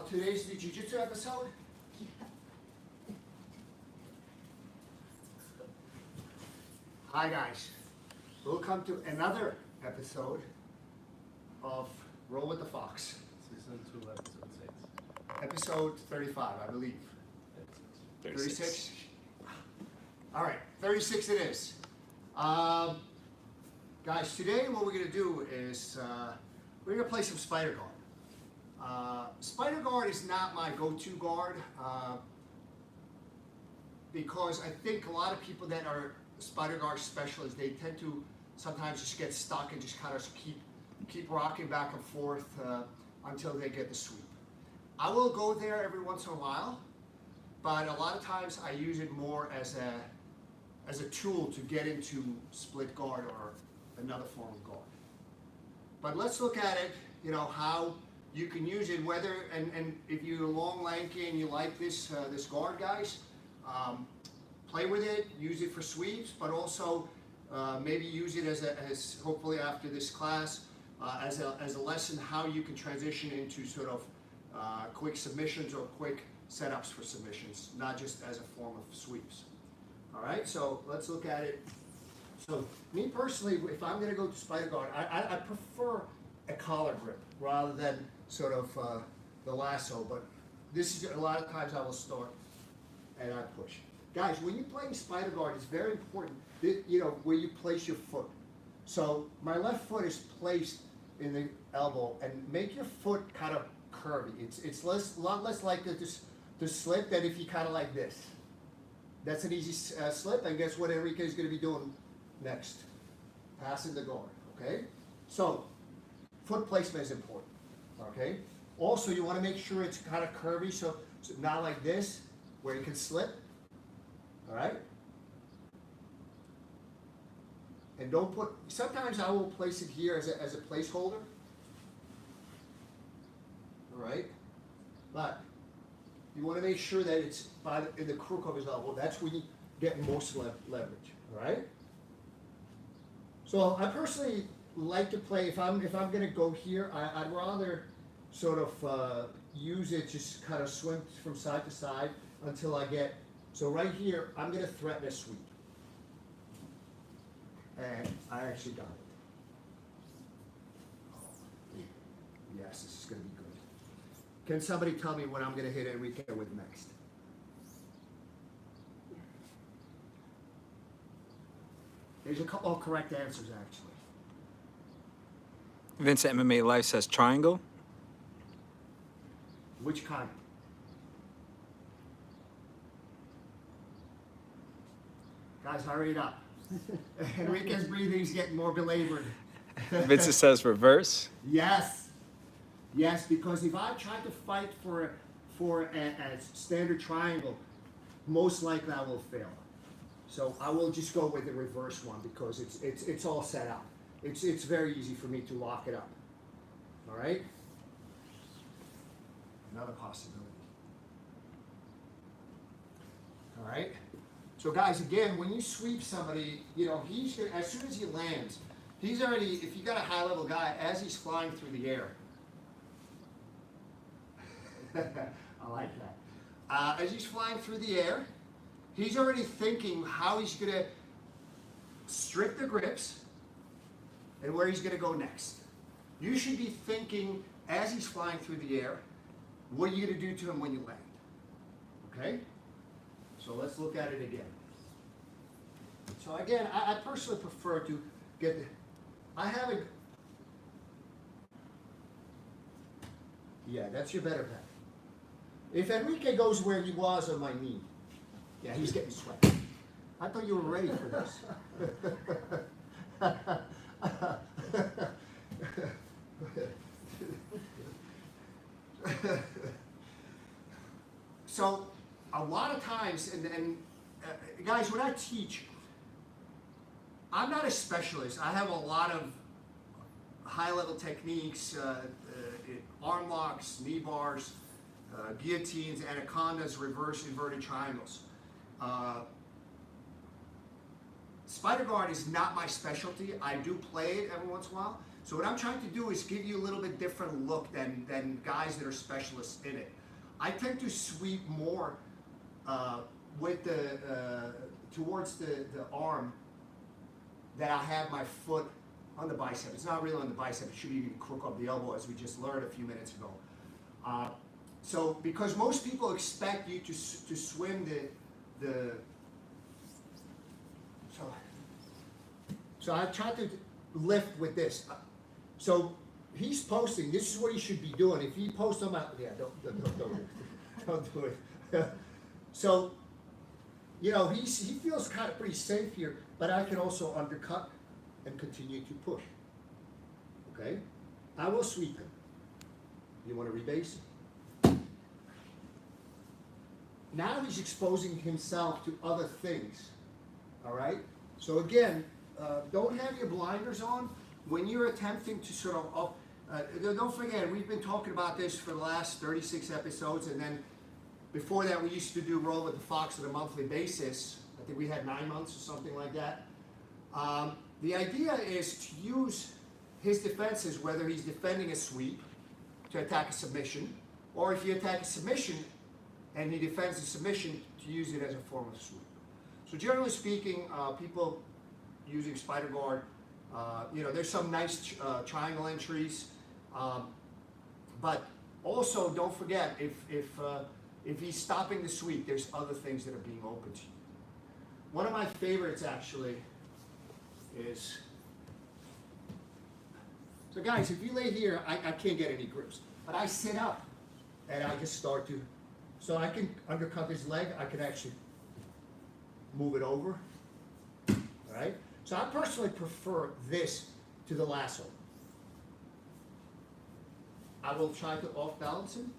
today's the Jiu-Jitsu episode. Hi guys, welcome to another episode of Roll with the Fox. Season 2, episode 6. Episode 35, I believe. 36? All right, 36 it is. Guys, today what we're going to do is we're going to play some spider guard. Spider guard is not my go-to guard because I think a lot of people that are spider guard specialists, they tend to sometimes just get stuck and just kind of keep rocking back and forth until they get the sweep. I will go there every once in a while, but a lot of times I use it more as a tool to get into split guard or another form of guard. But let's look at it, you know, how you can use it, whether, and if you're long, lanky, and you like this guard, guys, play with it, use it for sweeps, but also maybe use it as hopefully after this class, as a lesson how you can transition into sort of quick submissions or quick setups for submissions, not just as a form of sweeps. All right, so let's look at it. So me personally, if I'm going to go to spider guard, I prefer a collar grip rather than sort of the lasso, but this is a lot of times I will start and I push. Guys, when you're playing spider guard, it's very important that, you know, where you place your foot. So my left foot is placed in the elbow, and make your foot kind of curvy. It's a lot less likely to slip than if you kind of like this. That's an easy slip, and guess what Enrique is going to be doing next? Passing the guard, okay? So, foot placement is important, okay? Also, you want to make sure it's kind of curvy, so not like this, where you can slip, all right? And don't put, sometimes I will place it here as a placeholder, all right? But you want to make sure that it's in the crook of his elbow. That's where you get most leverage, all right? So I personally like to play, if I'm going to go here, I'd rather sort of use it, just kind of swing from side to side until I get, so right here, I'm going to threaten a sweep. And I actually got it. Oh, yes, this is going to be good. Can somebody tell me what I'm going to hit Enrique with next? There's a couple of correct answers, actually. Vincent MMA Life says triangle. Which kind? Guys, hurry it up. Enrique's breathing is getting more belabored. Vincent says reverse. Yes. Yes, because if I try to fight for a standard triangle, most likely I will fail. So I will just go with the reverse one because it's all set up. It's very easy for me to lock it up. All right? Another possibility. All right? So guys, again, when you sweep somebody, you know, he's gonna, as soon as he lands, he's already, if you got a high level guy, as he's flying through the air, I like that. As he's flying through the air, he's already thinking how he's going to strip the grips and where he's going to go next. You should be thinking, as he's flying through the air, what are you going to do to him when you land? Okay? So let's look at it again. So again, I personally prefer to get the, yeah, that's your better bet. If Enrique goes where he was on my knee, yeah, he's getting sweaty. I thought you were ready for this. So, a lot of times, and guys, when I teach, I'm not a specialist. I have a lot of high-level techniques, arm locks, knee bars, guillotines, anacondas, reverse inverted triangles. Spider guard is not my specialty. I do play it every once in a while. So what I'm trying to do is give you a little bit different look than guys that are specialists in it. I tend to sweep more with towards the arm that I have my foot on the bicep. It's not really on the bicep, it should be crook of the elbow, as we just learned a few minutes ago. So, because most people expect you to swim so I try to lift with this. So he's posting, this is what he should be doing. If he posts on my, yeah, don't do it. So, you know, he feels kind of pretty safe here, but I can also undercut and continue to push. Okay? I will sweep him. You want to rebase? Now he's exposing himself to other things. All right? So again, don't have your blinders on when you're attempting to sort of, don't forget, we've been talking about this for the last 36 episodes, and then before that we used to do Roll with the Fox on a monthly basis. I think we had 9 months or something like that. The idea is to use his defenses, whether he's defending a sweep to attack a submission, or if you attack a submission and he defends the submission, to use it as a form of sweep. So generally speaking, people using spider guard, you know, there's some nice triangle entries, but also don't forget, if he's stopping the sweep, there's other things that are being open to you. One of my favorites actually is, so guys, if you lay here, I can't get any grips, but I sit up and I just start to, so I can undercut his leg, I can actually move it over, all right? So I personally prefer this to the lasso. I will try to off balance him.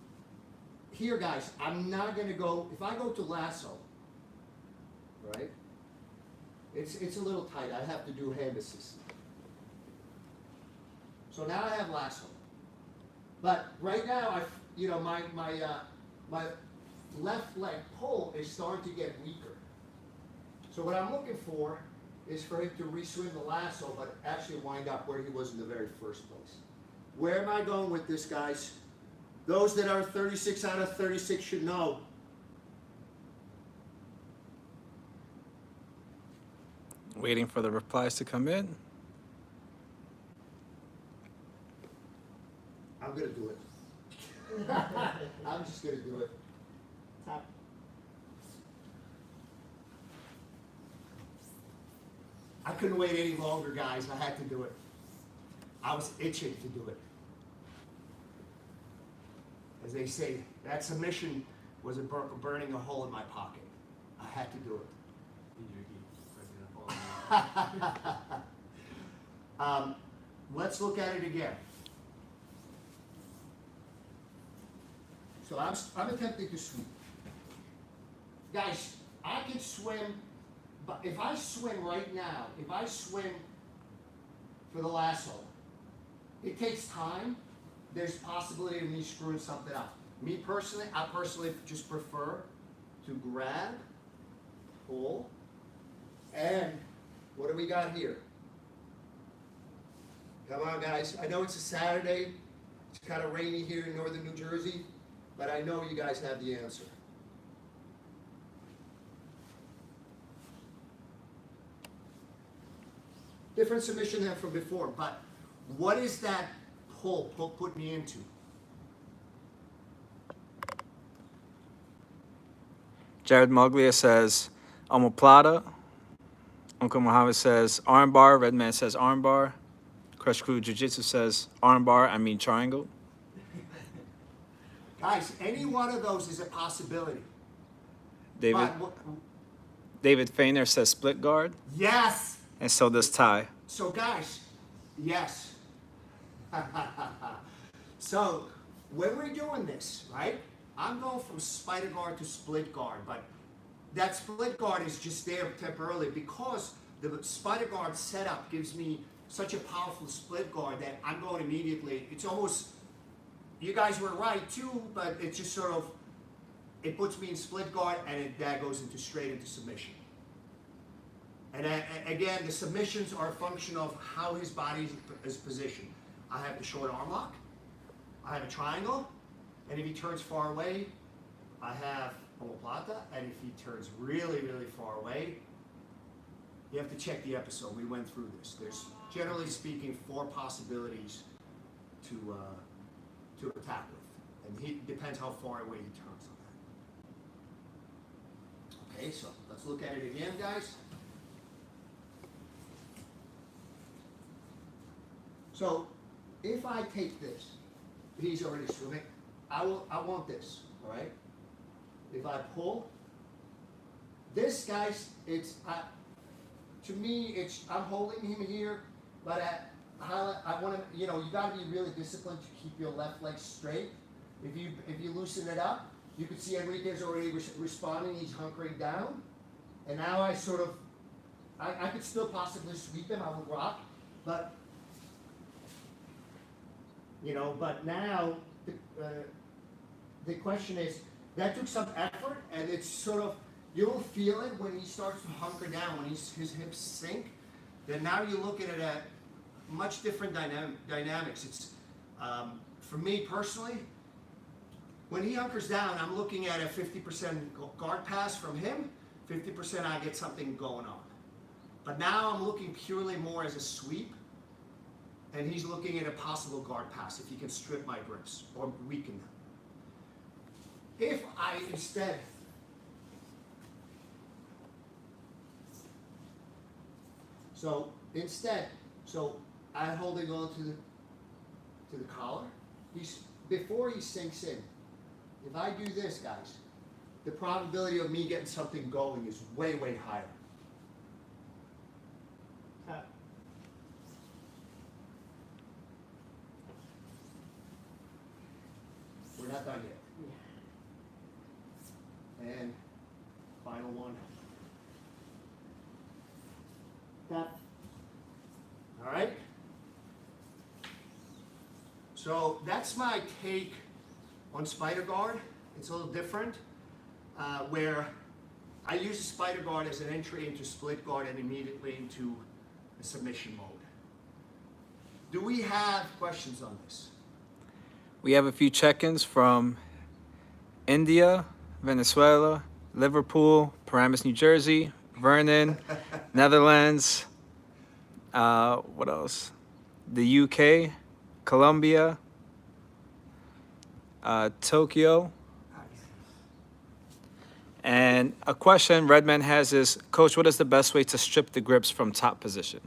Here guys, I'm not gonna go, if I go to lasso, right? It's a little tight, I have to do hand assist. So now I have lasso. But right now, you know, my left leg pull is starting to get weaker. So what I'm looking for is for him to re-swing the lasso, but actually wind up where he was in the very first place. Where am I going with this, guys? Those that are 36 out of 36 should know. Waiting for the replies to come in. I'm gonna do it. I'm just gonna do it. Tap. I couldn't wait any longer, guys. I had to do it. I was itching to do it. As they say, that submission was burning a hole in my pocket. I had to do it. Let's look at it again. So I'm attempting to swim. Guys, I can swim, but if I swim right now, if I swim for the lasso, it takes time. There's possibility of me screwing something up. Me personally, I personally just prefer to grab, pull, and what do we got here? Come on, guys. I know it's a Saturday. It's kind of rainy here in northern New Jersey, but I know you guys have the answer. Different submission than from before, but what is that pull put me into? Jared Moglia says omoplata. Uncle Muhammad says armbar. Redman says armbar. Crush Crew Jiu-Jitsu says armbar, I mean triangle. Guys, any one of those is a possibility. David Fainer says split guard. Yes! And so does Ty. So guys, yes. So when we're doing this, right, I'm going from spider guard to split guard, but that split guard is just there temporarily because the spider guard setup gives me such a powerful split guard that I'm going immediately. It's almost, you guys were right too, but it's just sort of, it puts me in split guard and that goes into straight into submission. And again, the submissions are a function of how his body is positioned. I have the short arm lock, I have a triangle, and if he turns far away, I have omoplata, and if he turns really, really far away, you have to check the episode. We went through this. There's, generally speaking, 4 possibilities to attack with, and he depends how far away he turns on that. Okay, so let's look at it again, guys. So if I take this, he's already swimming. I want this. All right. If I pull this, guys, it's to me, it's I'm holding him here, but I want to, you know, you got to be really disciplined to keep your left leg straight. If you loosen it up, you can see Enrique's already responding. He's hunkering down, and now I sort of, I could still possibly sweep him. I would rock, but you know, but now the question is, that took some effort, and it's sort of, you'll feel it when he starts to hunker down, when his hips sink. Then now you're looking at a much different dynamics. It's for me personally, when he hunkers down, I'm looking at a 50% guard pass from him, 50% I get something going on. But now I'm looking purely more as a sweep, and he's looking at a possible guard pass if he can strip my grips or weaken them. If I instead so I'm holding on to the collar. Before he sinks in. If I do this, guys, the probability of me getting something going is way, way higher. We're not done yet. And final one. Tap. All right. So that's my take on spider guard. It's a little different, where I use a spider guard as an entry into split guard and immediately into a submission mode. Do we have questions on this? We have a few check-ins from India, Venezuela, Liverpool, Paramus, New Jersey, Vernon, Netherlands, what else? The UK, Colombia, Tokyo. And a question Redman has is, Coach, what is the best way to strip the grips from top position?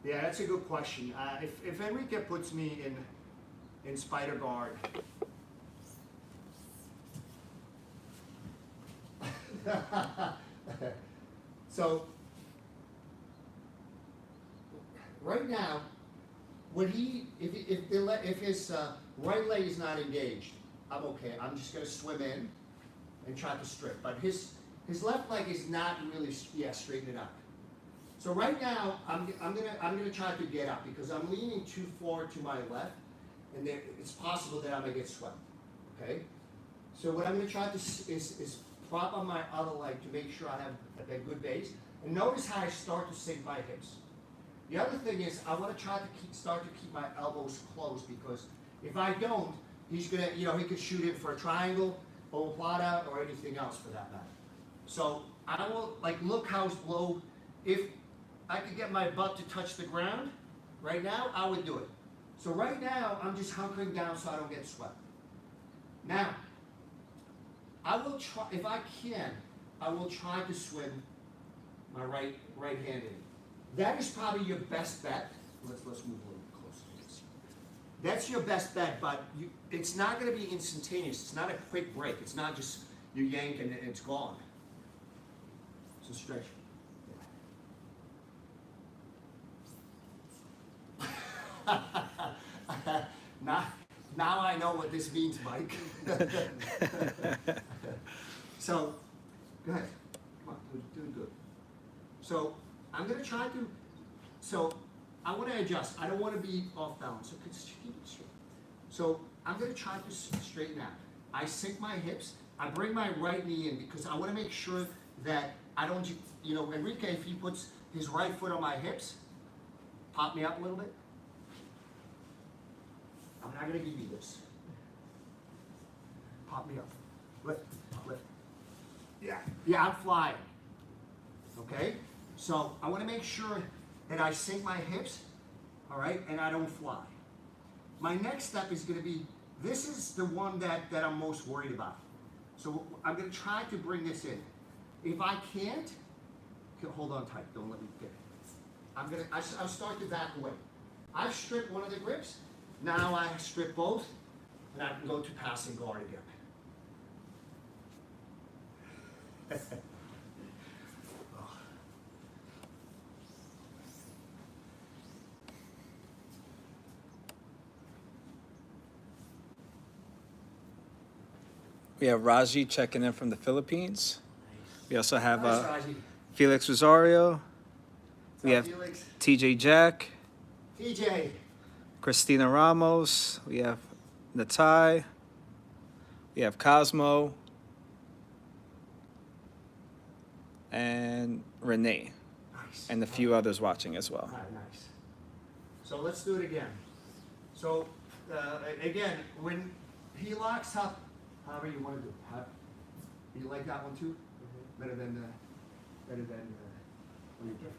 Yeah, that's a good question. If Enrique puts me in spider guard, so right now, when if his right leg is not engaged, I'm okay. I'm just going to swim in and try to strip. But his left leg is not really straighten it up. So right now, I'm gonna try to get up because I'm leaning too far to my left, and it's possible that I'm gonna get swept. Okay. So what I'm gonna try to is prop on my other leg to make sure I have a good base. And notice how I start to sink my hips. The other thing is I want to try to start to keep my elbows closed, because if I don't, he's gonna, he could shoot in for a triangle, omoplata, or anything else for that matter. So I will look how low. If I could get my butt to touch the ground right now, I would do it. So right now I'm just hunkering down so I don't get swept. Now I will try, if I can, I will try to swim my right hand in. That is probably your best bet. Let's move a little bit closer to this. That's your best bet, but it's not going to be instantaneous. It's not a quick break. It's not just you yank and it's gone. It's a stretch. Now I know what this means, Mike. So, go ahead. Come on, do good. So, I'm going to try to, I want to adjust. I don't want to be off balance. So, keep it straight. So, I'm going to try to straighten out. I sink my hips. I bring my right knee in because I want to make sure that I don't, Enrique, if he puts his right foot on my hips, pop me up a little bit. I'm not going to give you this. pop me up. Lift, lift. Yeah, yeah, I'm flying. Okay? So I want to make sure that I sink my hips, all right, and I don't fly. My next step is going to be, this is the one that I'm most worried about. So I'm going to try to bring this in. If I can't, hold on tight, don't let me get it. I'll start to back away. I've stripped one of the grips, now I strip both, and I can go to passing guard again. We have Raji checking in from the Philippines. We also have Nice, Raji. Felix Rosario. We have Felix. TJ Jack, TJ. Christina Ramos. We have Natai. We have Cosmo. And Renee. Nice. And a few others watching as well. All right, nice. So let's do it again. So again, when he locks up, however you want to do it. You like that one too? Better than what are you doing?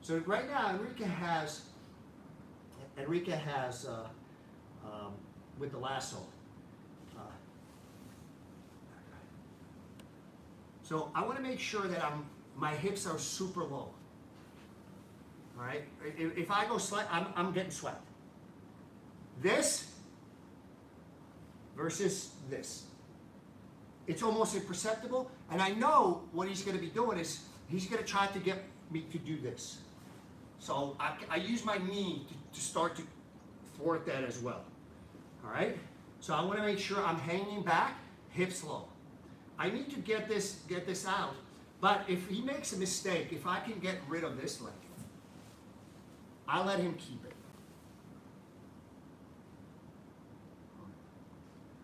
So right now, Enrique has with the lasso. So I want to make sure that my hips are super low. All right. If I go slight, I'm getting swept. This versus this. It's almost imperceptible, and I know what he's going to be doing is he's going to try to get me to do this. So I use my knee to start to thwart that as well. All right? So I want to make sure I'm hanging back, hips low. I need to get this out, but if he makes a mistake, if I can get rid of this leg, I'll let him keep it.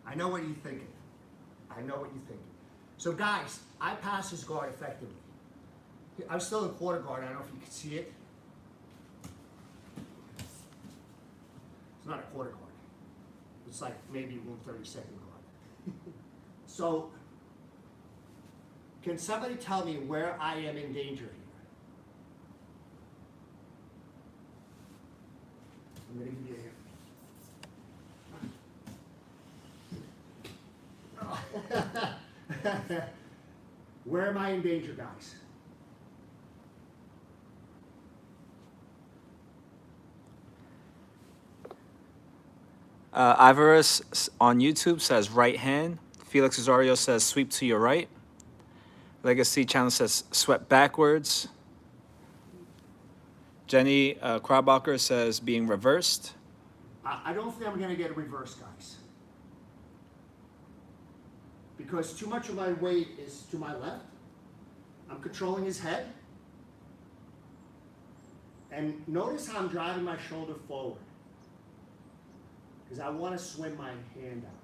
I know what you're thinking. I know what you're thinking. So guys, I pass his guard effectively. I'm still in quarter guard. I don't know if you can see it. It's not a quarter guard. It's like maybe 1/32 guard. So, can somebody tell me where I am in danger here? I'm going to give you a hint. Where am I in danger, guys? Ivarus on YouTube says right hand. Felix Rosario says sweep to your right. Legacy Channel says swept backwards. Jenny Kraubacher says being reversed. I don't think I'm going to get a reverse, guys. Because too much of my weight is to my left. I'm controlling his head. And notice how I'm driving my shoulder forward. Because I want to swing my hand out.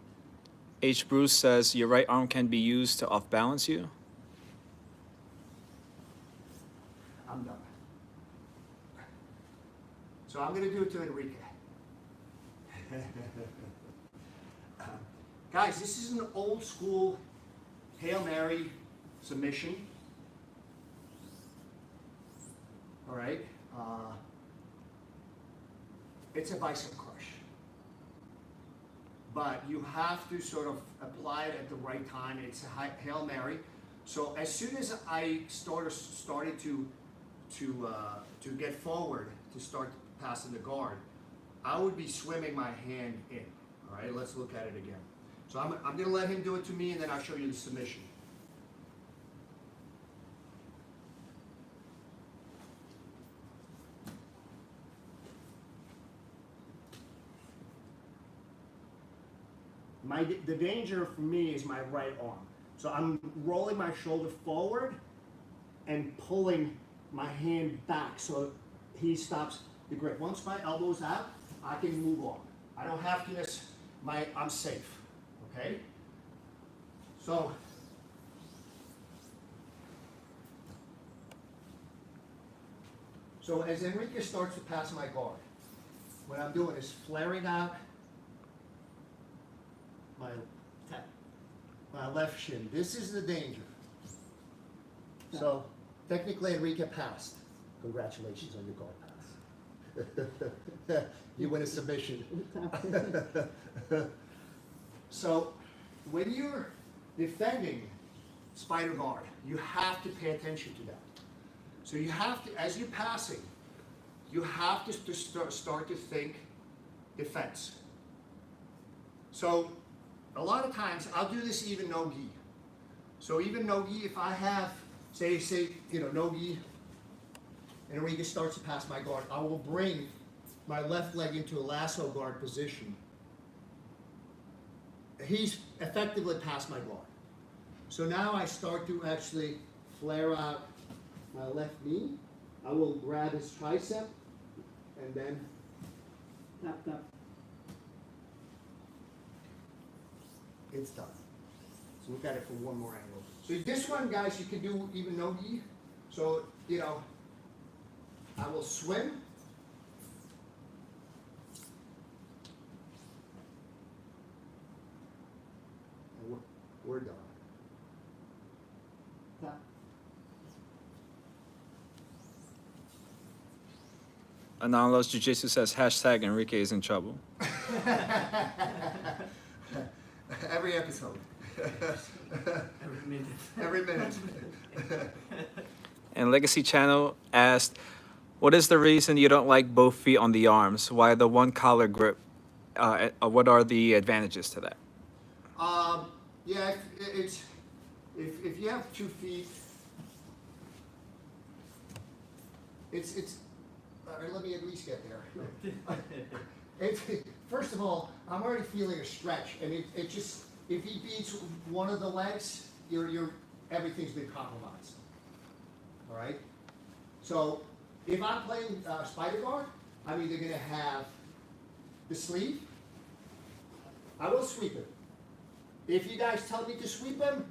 H. Bruce says your right arm can be used to off balance you. I'm done. So I'm going to do it to Enrique. Guys, this is an old school Hail Mary submission. All right. It's a bicep crush. But you have to sort of apply it at the right time. It's a Hail Mary. So as soon as I started to get forward, to start passing the guard, I would be swimming my hand in. All right, let's look at it again. So I'm going to let him do it to me, and then I'll show you the submission. The danger for me is my right arm. So I'm rolling my shoulder forward and pulling my hand back so he stops the grip. Once my elbow's out, I can move on. I don't have to miss I'm safe, okay? So, as Enrique starts to pass my guard, what I'm doing is flaring out my left shin. This is the danger. So technically Enrique passed. Congratulations on your guard pass. You win a submission. So when you're defending spider guard, you have to pay attention to that. So you have to, as you're passing, you have to start to think defense. So a lot of times, I'll do this even no gi. So even no gi, if I have, say, no gi, and Enrique starts to pass my guard, I will bring my left leg into a lasso guard position. He's effectively passed my guard. So now I start to actually flare out my left knee. I will grab his tricep and then tap, tap. It's done. So look at it from one more angle. So this one, guys, you can do even no gi. So, I will swim. And we're done. Tap. Anonymous Jiu-Jitsu says hashtag Enrique is in trouble. Every episode. Every minute. Every minute. And Legacy Channel asked, what is the reason you don't like both feet on the arms? Why the one collar grip? What are the advantages to that? Yeah, if you have 2 feet, it's let me at least get there. First of all, I'm already feeling a stretch, and it just, if he beats one of the legs, everything's been compromised. All right. So if I'm playing spider guard, I'm either going to have the sleeve. I will sweep him. If you guys tell me to sweep him,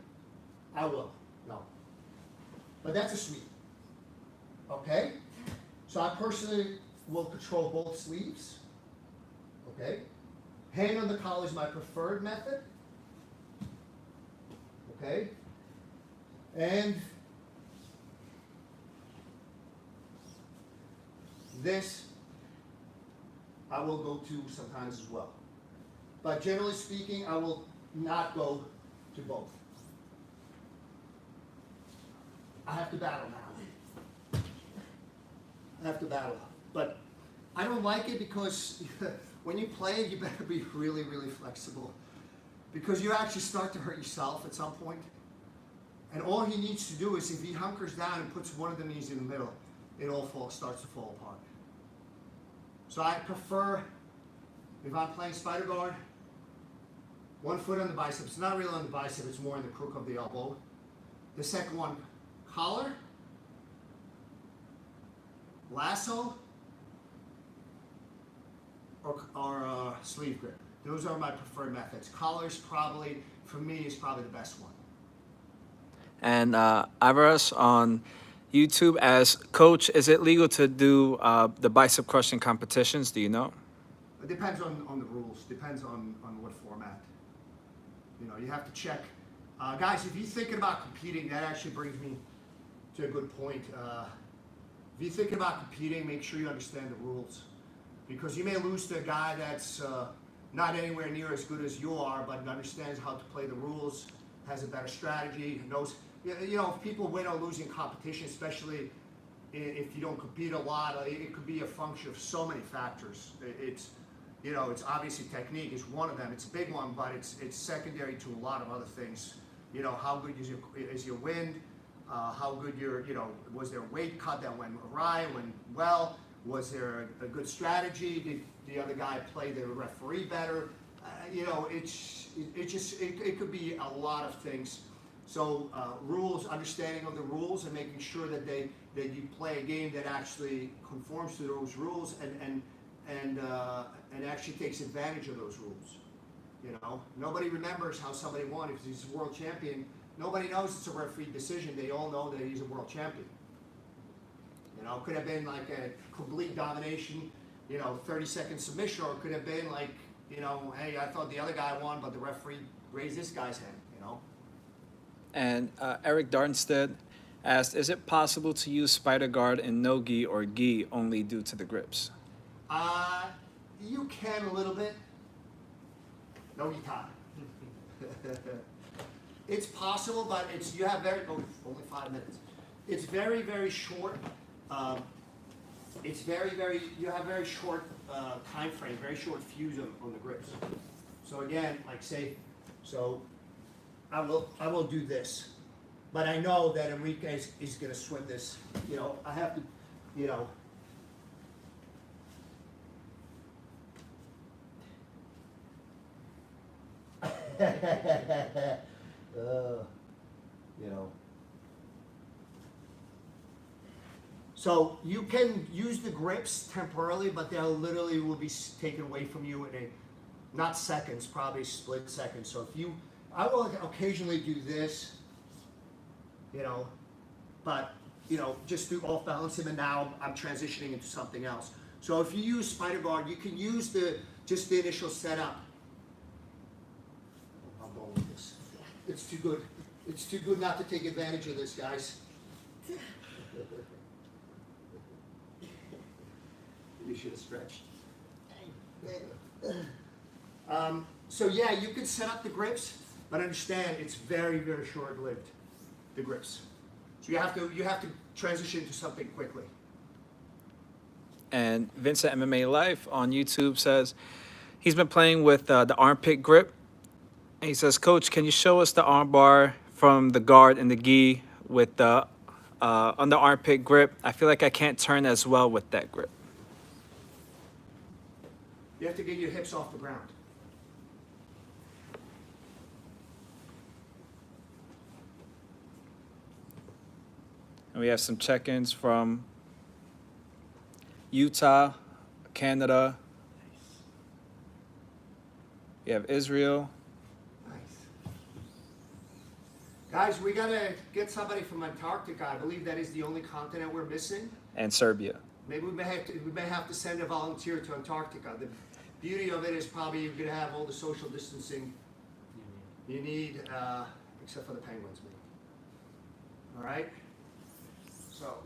I will. No. But that's a sweep. Okay? So I personally will control both sleeves. Okay? Hand on the collar is my preferred method. Okay? And this I will go to sometimes as well. But generally speaking, I will not go to both. I have to battle now. I have to battle. But I don't like it because when you play, you better be really, really flexible. Because you actually start to hurt yourself at some point. And all he needs to do is, if he hunkers down and puts one of the knees in the middle, it all starts to fall apart. So I prefer, if I'm playing spider guard, 1 foot on the bicep. It's not really on the bicep, it's more in the crook of the elbow. The second one, collar, lasso, or sleeve grip. Those are my preferred methods. Collars probably, for me, is probably the best one. And Alvarez on YouTube as coach, is it legal to do the bicep crushing competitions? Do you know? It depends on the rules. Depends on what format. You have to check. Guys, if you're thinking about competing, that actually brings me to a good point. If you're thinking about competing, make sure you understand the rules. Because you may lose to a guy that's not anywhere near as good as you are, but understands how to play the rules, has a better strategy, knows. If people win or lose in competition, especially if you don't compete a lot, it could be a function of so many factors. It's obviously technique is one of them. It's a big one, but it's secondary to a lot of other things. How good is your wind? How good was there a weight cut that went awry, went well? Was there a good strategy? Did the other guy play the referee better? It could be a lot of things. So rules, understanding of the rules, and making sure that you play a game that actually conforms to those rules and actually takes advantage of those rules. Nobody remembers how somebody won. If he's a world champion, nobody knows it's a referee decision. They all know that he's a world champion. It could have been like a complete domination, 30-second submission, or it could have been like you know, hey, I thought the other guy won, but the referee raised this guy's hand, you know. And Eric Darnstead asked, is it possible to use spider guard in no gi or gi only due to the grips? You can a little bit. No gi time. It's possible, but you have only 5 minutes. It's very, very short. You have very short time frame, very short fuse on the grips. So again, like say, I will do this, but I know that Enrique is going to swim this. You know, I have to, you know. You know. So you can use the grips temporarily, but they'll literally will be taken away from you in not seconds, probably split seconds. So I will occasionally do this, you know, but you know, just to off balance him, and now I'm transitioning into something else. So if you use spider guard, you can use just the initial setup. I'm going with this. It's too good. It's too good not to take advantage of this, guys. You should have stretched. So yeah, you can set up the grips, but understand it's very, very short-lived, the grips. So you have to transition to something quickly. And Vincent MMA Life on YouTube says he's been playing with the armpit grip. And he says, Coach, can you show us the arm bar from the guard and the gi with the on the armpit grip? I feel like I can't turn as well with that grip. You have to get your hips off the ground. And we have some check-ins from Utah, Canada. We have Israel. Nice. Guys, we gotta get somebody from Antarctica. I believe that is the only continent we're missing. And Serbia. Maybe we may have to send a volunteer to Antarctica. The beauty of it is probably you're gonna have all the social distancing you need, except for the penguins, maybe. All right. So.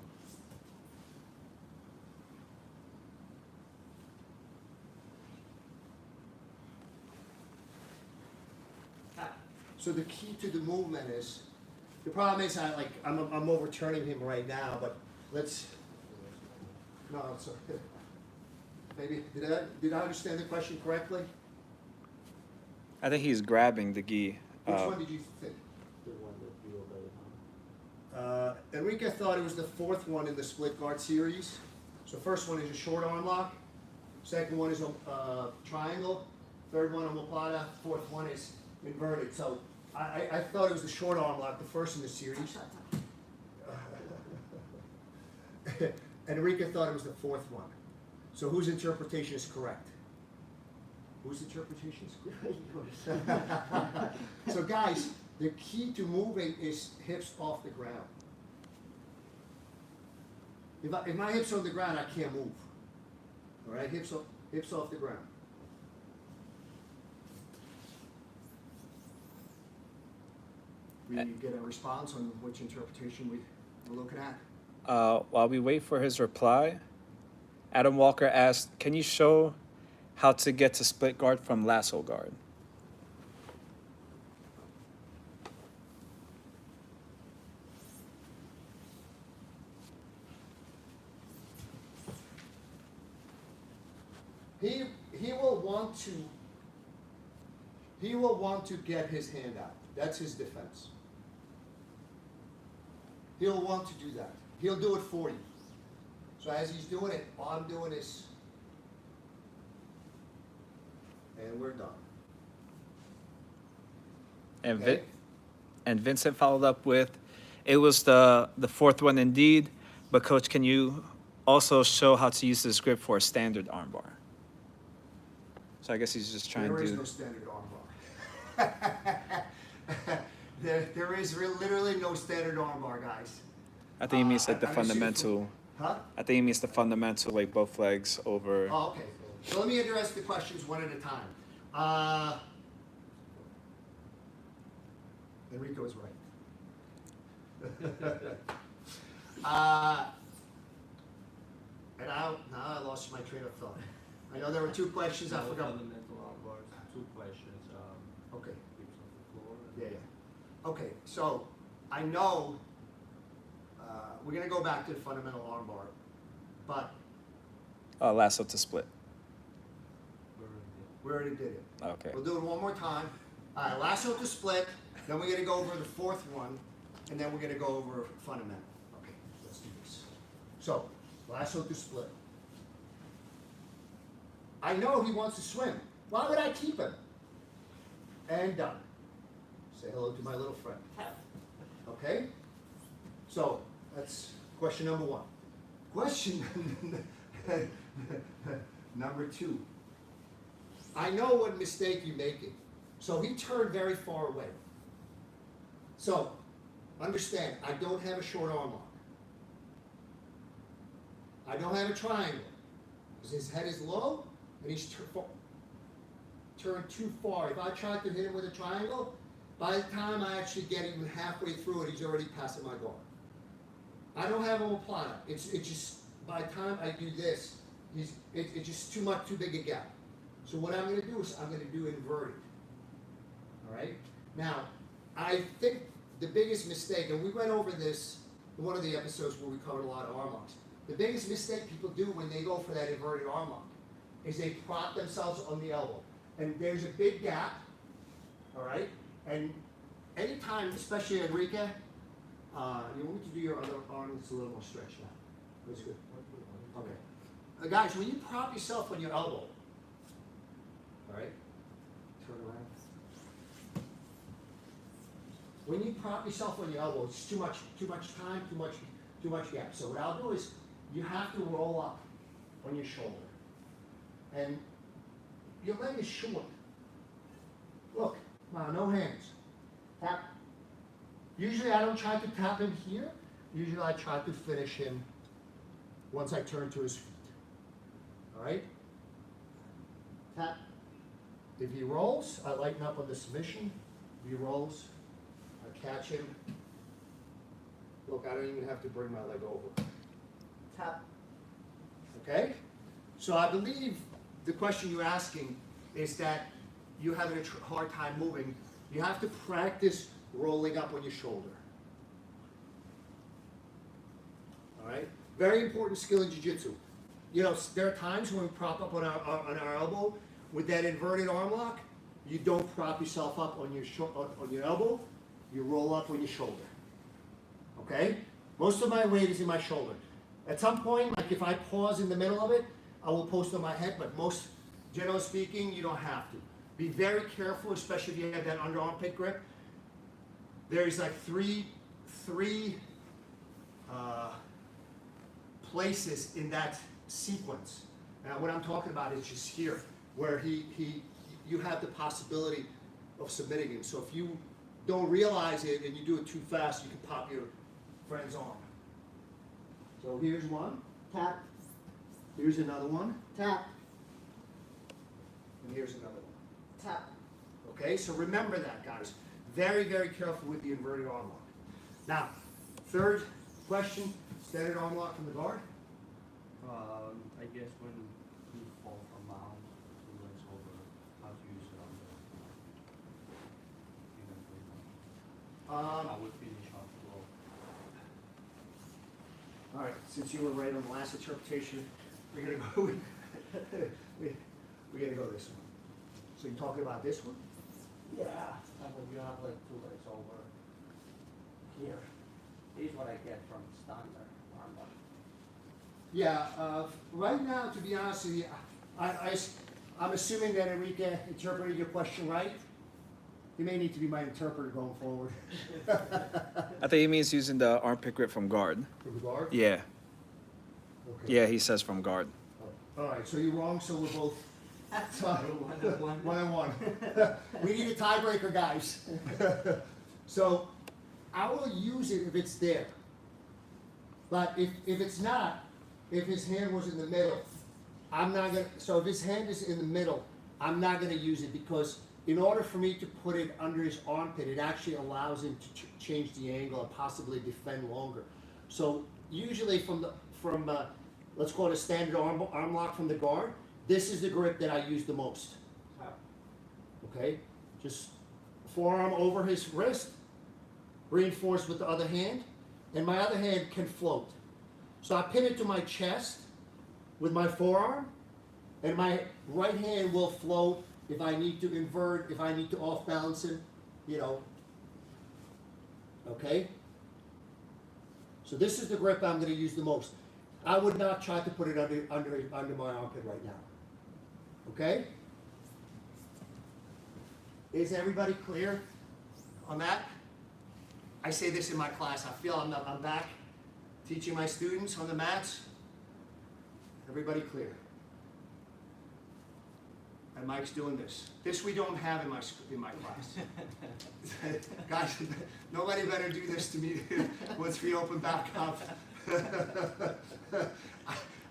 So the key to the movement is, the problem is I'm overturning him right now, but let's, no, it's okay. Maybe, did I understand the question correctly? I think he's grabbing the gi. Which one did you think? The one that you already have. Enrique thought it was the fourth one in the split guard series. So first one is a short arm lock. Second one is a triangle. Third one, omoplata. Fourth one is inverted. So I thought it was the short arm lock, the first in the series. And Enrique thought it was the fourth one. So whose interpretation is correct? Whose interpretation is correct? So guys, the key to moving is hips off the ground. If my hips are on the ground, I can't move. All right, hips off the ground. We get a response on which interpretation we're looking at. While we wait for his reply, Adam Walker asked, can you show how to get to split guard from lasso guard? He will want to get his hand out. That's his defense. He'll want to do that. He'll do it for you. So as he's doing it, all I'm doing is, and we're done. And Okay. And Vincent followed up with, it was the fourth one indeed, but Coach, can you also show how to use this grip for a standard armbar? So I guess he's just trying There to is no standard armbar. There is literally no standard armbar, guys. I think he means like the I've seen it fundamental. Huh? I think he means the fundamental, like both legs over. Oh, okay. So let me address the questions one at a time. Enrique was right. And now I lost my train of thought. I know there were 2 questions, I forgot. Fundamental arm bars, 2 questions. Okay, Keeps on the floor. yeah. Okay, so I know we're gonna go back to the fundamental armbar, but Lasso to split. we already did it. Okay. We'll do it one more time. All right, lasso to split, then we're gonna go over the 4th one, and then we're gonna go over fundamental. Okay, let's do this. So, lasso to split. I know he wants to swim. Why would I keep him? And done. Say hello to my little friend. Okay? So, that's question number 1. Question number 2. I know what mistake you're making. So he turned very far away. So, understand, I don't have a short arm lock. I don't have a triangle. Because his head is low, and he's turned too far. If I try to hit him with a triangle, by the time I actually get even halfway through it, he's already passing my guard. I don't have omoplata. It's just, by the time I do this, it's just too big a gap. So what I'm going to do is I'm going to do inverted. All right? Now, I think the biggest mistake, and we went over this in one of the episodes where we covered a lot of arm locks. The biggest mistake people do when they go for that inverted arm lock is they prop themselves on the elbow. And there's a big gap, all right? And anytime, especially Enrique, you want to do your other arm that's a little more stretched out. That's good. Okay. Guys, when you prop yourself on your elbow, all right, turn around. When you prop yourself on your elbow, it's too much time, too much gap. So what I'll do is you have to roll up on your shoulder. And your leg is short. Look, wow, no hands. Tap. Usually I don't try to tap him here. Usually I try to finish him once I turn to his feet. All right? Tap. If he rolls, I lighten up on the submission. If he rolls, I catch him. Look, I don't even have to bring my leg over. Tap. Okay? So I believe the question you're asking is that you're having a hard time moving. You have to practice rolling up on your shoulder. All right? Very important skill in jiu-jitsu. You know, there are times when we prop up on our elbow with that inverted arm lock. You don't prop yourself up on your elbow. You roll up on your shoulder. Okay? Most of my weight is in my shoulder. At some point, like if I pause in the middle of it, I will post on my head, but most, generally speaking, you don't have to. Be very careful, especially if you have that under armpit grip. There's like three places in that sequence. Now, what I'm talking about is just here, where you have the possibility of submitting him. So if you don't realize it and you do it too fast, you can pop your friend's arm. So here's one, tap. Here's another one, tap. And here's another one, tap. Okay, so remember that, guys. Very, very careful with the inverted arm lock. Now, third question, standard arm lock from the guard. I guess when you fall from mount, two legs over, how to use it on the I would finish off low. All right, since you were right on the last interpretation, we're gonna go. We're gonna go this one. So you're talking about this one? Yeah, when you have like two legs over here. This is what I get from standard armbar. Yeah. Right now, to be honest with you, I'm assuming that Enrique interpreted your question right. You may need to be my interpreter going forward. I think he means using the armpit grip from guard. From the guard? Yeah. Okay. Yeah, he says from guard. All right, so you're wrong, so we're both one and one. We need a tiebreaker, guys. So I will use it if it's there. But if it's not, if his hand was in the middle, I'm not gonna, so if his hand is in the middle, I'm not gonna use it because in order for me to put it under his armpit, it actually allows him to change the angle and possibly defend longer. So usually let's call it a standard arm lock from the guard, this is the grip that I use the most. Okay, just forearm over his wrist, reinforced with the other hand, and my other hand can float. So I pin it to my chest with my forearm, and my right hand will float if I need to invert, if I need to off balance him, you know. Okay? So this is the grip I'm going to use the most. I would not try to put it under my armpit right now. Okay? Is everybody clear on that? I say this in my class. I feel I'm back teaching my students on the mats. Everybody clear? And Mike's doing this. This we don't have in my class. Guys, nobody better do this to me once we open back up.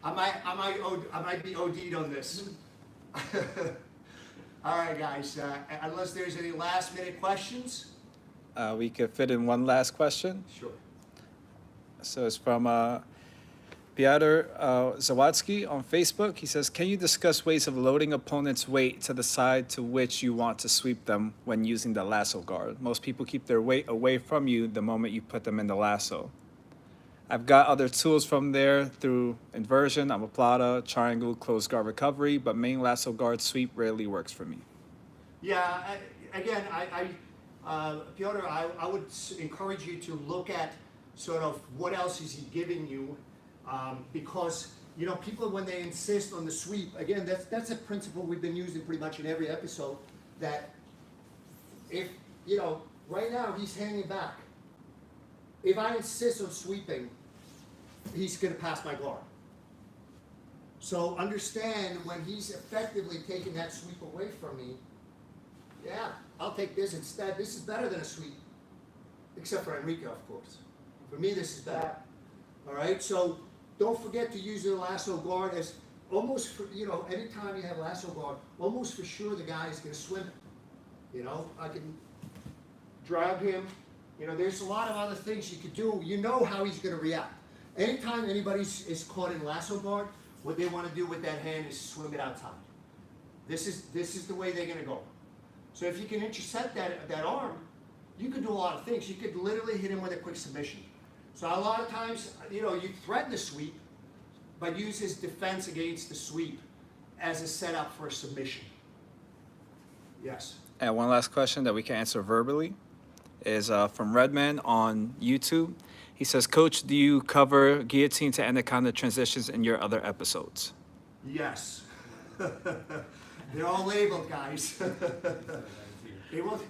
I might be OD'd on this. All right, guys. Unless there's any last-minute questions. We could fit in one last question. Sure. So it's from Piotr Zawadsky on Facebook. He says, can you discuss ways of loading opponent's weight to the side to which you want to sweep them when using the lasso guard? Most people keep their weight away from you the moment you put them in the lasso. I've got other tools from there through inversion, omoplata, triangle, closed guard recovery, but main lasso guard sweep rarely works for me. Yeah, Piotr, I would encourage you to look at sort of what else is he giving you, because you know people when they insist on the sweep, again that's a principle we've been using pretty much in every episode, that if you know right now he's hanging back, if I insist on sweeping, he's going to pass my guard. So understand when he's effectively taking that sweep away from me, yeah, I'll take this instead. This is better than a sweep, except for ENRIQUE, of course. For me, this is better. All right, so don't forget to use the lasso guard as almost, anytime you have lasso guard, almost for sure the guy is going to swim it. You know, I can drag him. You know, there's a lot of other things you could do. You know how he's going to react. Anytime anybody is caught in lasso guard, what they want to do with that hand is swim it outside. This is the way they're going to go. So if you can intercept that arm, you could do a lot of things. You could literally hit him with a quick submission. So a lot of times, you threaten the sweep, but use his defense against the sweep as a setup for a submission. Yes? And one last question that we can answer verbally is from Redman on YouTube. He says, Coach, do you cover guillotine to anaconda transitions in your other episodes? Yes. They're all labeled, guys. They won't.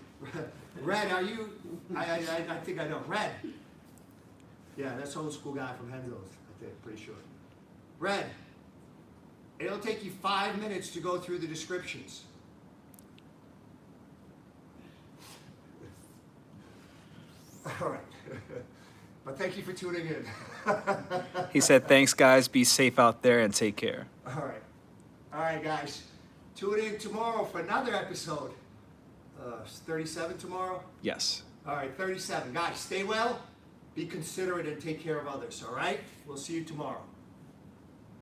Red, are you? I think I know. Red. Yeah, that's old school guy from Renzo's, I think, pretty sure. Red, it'll take you 5 minutes to go through the descriptions. All right. But thank you for tuning in. He said, thanks, guys. Be safe out there and take care. All right. All right, guys. Tune in tomorrow for another episode. 37 tomorrow? Yes. All right, 37. Guys, stay well, be considerate, and take care of others, all right? We'll see you tomorrow.